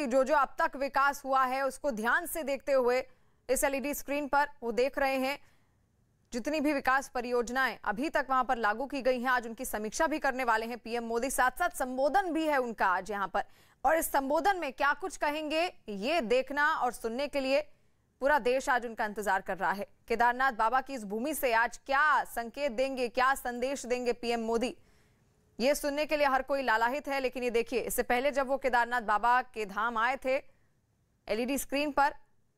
कि जो जो अब तक विकास हुआ है उसको ध्यान से देखते हुए इस एलईडी स्क्रीन पर वो देख रहे हैं जितनी भी विकास परियोजनाएं अभी तक वहां पर लागू की गई हैं। आज उनकी समीक्षा भी करने वाले हैं पीएम मोदी, साथ साथ संबोधन भी है उनका आज यहां पर। और इस संबोधन में क्या कुछ कहेंगे ये देखना और सुनने के लिए पूरा देश आज उनका इंतजार कर रहा है। केदारनाथ बाबा की इस भूमि से आज क्या संकेत देंगे, क्या संदेश देंगे पीएम मोदी, ये सुनने के लिए हर कोई लालायित है। लेकिन ये देखिए, इससे पहले जब वो केदारनाथ बाबा के धाम आए थे, एलईडी स्क्रीन पर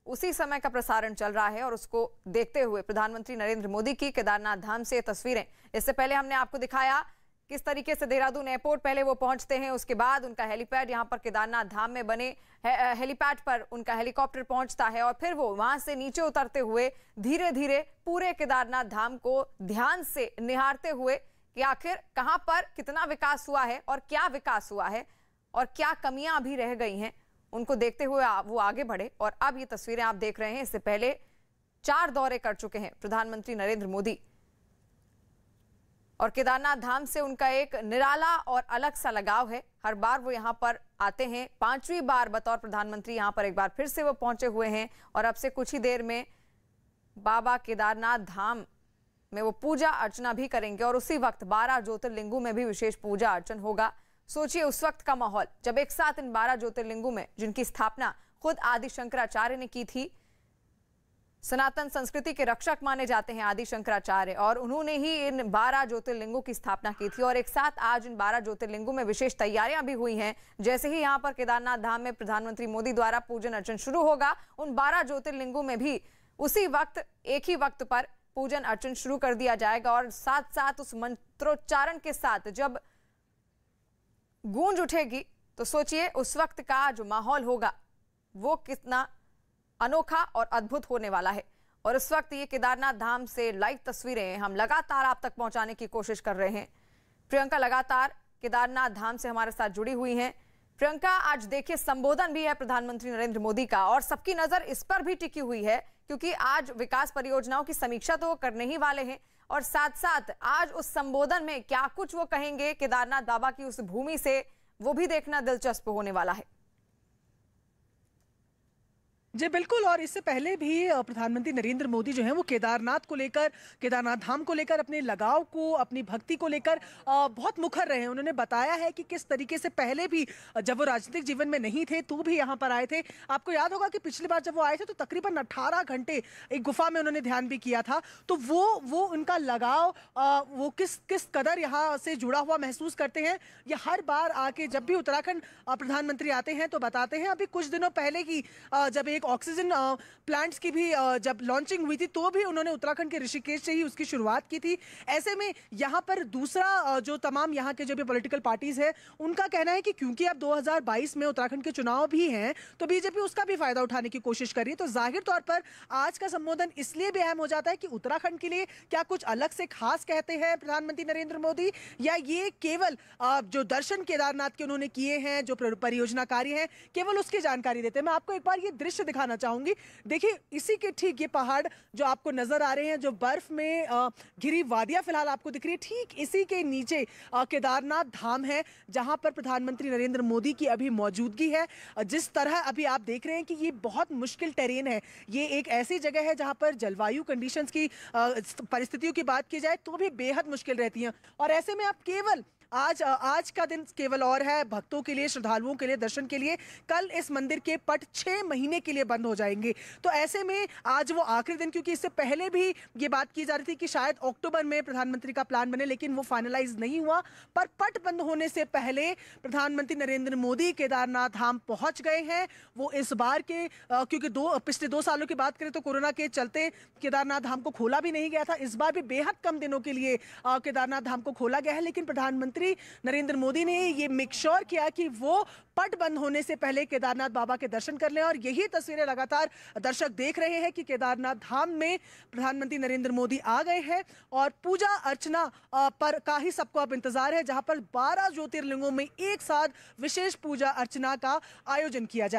उसी समय का प्रसारण चल रहा है और उसको देखते हुए प्रधानमंत्री नरेंद्र मोदी की केदारनाथ धाम से तस्वीरें। इससे पहले हमने आपको दिखाया किस तरीके से देहरादून एयरपोर्ट पहले वो पहुंचते हैं, उसके बाद उनका हेलीपैड यहां पर केदारनाथ धाम में बने हेलीपैड पर उनका हेलीकॉप्टर पहुंचता है और फिर वो वहां से नीचे उतरते हुए धीरे धीरे पूरे केदारनाथ धाम को ध्यान से निहारते हुए कि आखिर कहां पर कितना विकास हुआ है और क्या विकास हुआ है और क्या कमियां अभी रह गई हैं, उनको देखते हुए वो आगे बढ़े। और अब ये तस्वीरें आप देख रहे हैं, इससे पहले 4 दौरे कर चुके हैं प्रधानमंत्री नरेंद्र मोदी और केदारनाथ धाम से उनका एक निराला और अलग सा लगाव है। हर बार वो यहां पर आते हैं, 5वीं बार बतौर प्रधानमंत्री यहां पर एक बार फिर से वो पहुंचे हुए हैं और अब से कुछ ही देर में बाबा केदारनाथ धाम में वो पूजा अर्चना भी करेंगे और उसी वक्त 12 ज्योतिर्लिंगों में भी विशेष पूजा अर्चन होगा। सोचिए उस वक्त का माहौल जब एक साथ इन 12 ज्योतिर्लिंगों में, जिनकी स्थापना खुद आदि शंकराचार्य ने की थी, सनातन संस्कृति के रक्षक माने जाते हैं आदि शंकराचार्य, और उन्होंने ही इन 12 ज्योतिर्लिंगों की स्थापना की थी। और एक साथ आज इन 12 ज्योतिर्लिंगों में विशेष तैयारियां भी हुई हैं। जैसे ही यहां पर केदारनाथ धाम में प्रधानमंत्री मोदी द्वारा पूजन अर्चन शुरू होगा, उन 12 ज्योतिर्लिंगों में भी उसी वक्त एक ही वक्त पर पूजन अर्चन शुरू कर दिया जाएगा। और साथ साथ उस मंत्रोच्चारण के साथ जब गूंज उठेगी तो सोचिए उस वक्त का जो माहौल होगा वो कितना अनोखा और अद्भुत होने वाला है। और इस वक्त ये केदारनाथ धाम से लाइव तस्वीरें हम लगातार आप तक पहुंचाने की कोशिश कर रहे हैं। प्रियंका लगातार केदारनाथ धाम से हमारे साथ जुड़ी हुई हैं। प्रियंका, आज देखिए संबोधन भी है प्रधानमंत्री नरेंद्र मोदी का और सबकी नजर इस पर भी टिकी हुई है क्योंकि आज विकास परियोजनाओं की समीक्षा तो वो करने ही वाले हैं और साथ साथ आज उस संबोधन में क्या कुछ वो कहेंगे केदारनाथ बाबा की उस भूमि से, वो भी देखना दिलचस्प होने वाला है। जी बिल्कुल। और इससे पहले भी प्रधानमंत्री नरेंद्र मोदी जो हैं वो केदारनाथ को लेकर, केदारनाथ धाम को लेकर, अपने लगाव को, अपनी भक्ति को लेकर बहुत मुखर रहे हैं। उन्होंने बताया है कि किस तरीके से पहले भी जब वो राजनीतिक जीवन में नहीं थे तो भी यहाँ पर आए थे। आपको याद होगा कि पिछली बार जब वो आए थे तो तकरीबन 18 घंटे एक गुफा में उन्होंने ध्यान भी किया था। तो वो उनका लगाव, वो किस कदर यहाँ से जुड़ा हुआ महसूस करते हैं, ये हर बार आके जब भी उत्तराखंड प्रधानमंत्री आते हैं तो बताते हैं। अभी कुछ दिनों पहले की जब एक ऑक्सीजन प्लांट्स की भी जब लॉन्चिंग हुई थी तो भी उन्होंने उत्तराखंड के ऋषिकेश से ही उसकी शुरुआत की थी। ऐसे में यहाँ पर दूसरा जो तमाम यहाँ के जो भी पॉलिटिकल पार्टीज है उनका कहना है कि क्योंकि अब 2022 में उत्तराखंड के चुनाव भी हैं तो बीजेपी उसका भी फायदा उठाने की कोशिश कर रही है। तो जाहिर तौर पर आज का संबोधन इसलिए भी अहम हो जाता है कि उत्तराखंड के लिए क्या कुछ अलग से खास कहते हैं प्रधानमंत्री नरेंद्र मोदी, या ये केवल जो दर्शन केदारनाथ के उन्होंने किए हैं, जो परियोजना कार्य है, केवल उसकी जानकारी देते हैं। मैं आपको एक बार ये दृश्य दिखाना चाहूंगी। देखिए इसी के ठीक ये पहाड़ जो आपको नजर आ रहे हैं, जो बर्फ में घिरी वादियां फिलहाल आपको दिख रही है, ठीक इसी के नीचे केदारनाथ धाम है जहां पर प्रधानमंत्री नरेंद्र मोदी की अभी मौजूदगी है। जिस तरह अभी आप देख रहे हैं कि ये बहुत मुश्किल टेरेन है, ये एक ऐसी जगह है जहां पर जलवायु कंडीशंस की परिस्थितियों की बात की जाए तो भी बेहद मुश्किल रहती है। और ऐसे में आप केवल आज का दिन केवल और है भक्तों के लिए, श्रद्धालुओं के लिए, दर्शन के लिए। कल इस मंदिर के पट 6 महीने के लिए बंद हो जाएंगे। तो ऐसे में आज वो आखिरी दिन, क्योंकि इससे पहले भी ये बात की जा रही थी कि शायद अक्टूबर में प्रधानमंत्री का प्लान बने, लेकिन वो फाइनलाइज नहीं हुआ। पर पट बंद होने से पहले प्रधानमंत्री नरेंद्र मोदी केदारनाथ धाम पहुंच गए हैं। वो इस बार के क्योंकि पिछले 2 सालों की बात करें तो कोरोना के चलते केदारनाथ धाम को खोला भी नहीं गया था। इस बार भी बेहद कम दिनों के लिए केदारनाथ धाम को खोला गया है, लेकिन प्रधानमंत्री नरेंद्र मोदी ने ये मेक श्योर किया कि वो पट बंद होने से पहले केदारनाथ बाबा के दर्शन कर लें। और यही तस्वीरें लगातार दर्शक देख रहे हैं कि केदारनाथ धाम में प्रधानमंत्री नरेंद्र मोदी आ गए हैं और पूजा अर्चना पर का ही सबको अब इंतजार है, जहां पर 12 ज्योतिर्लिंगों में एक साथ विशेष पूजा अर्चना का आयोजन किया जाए।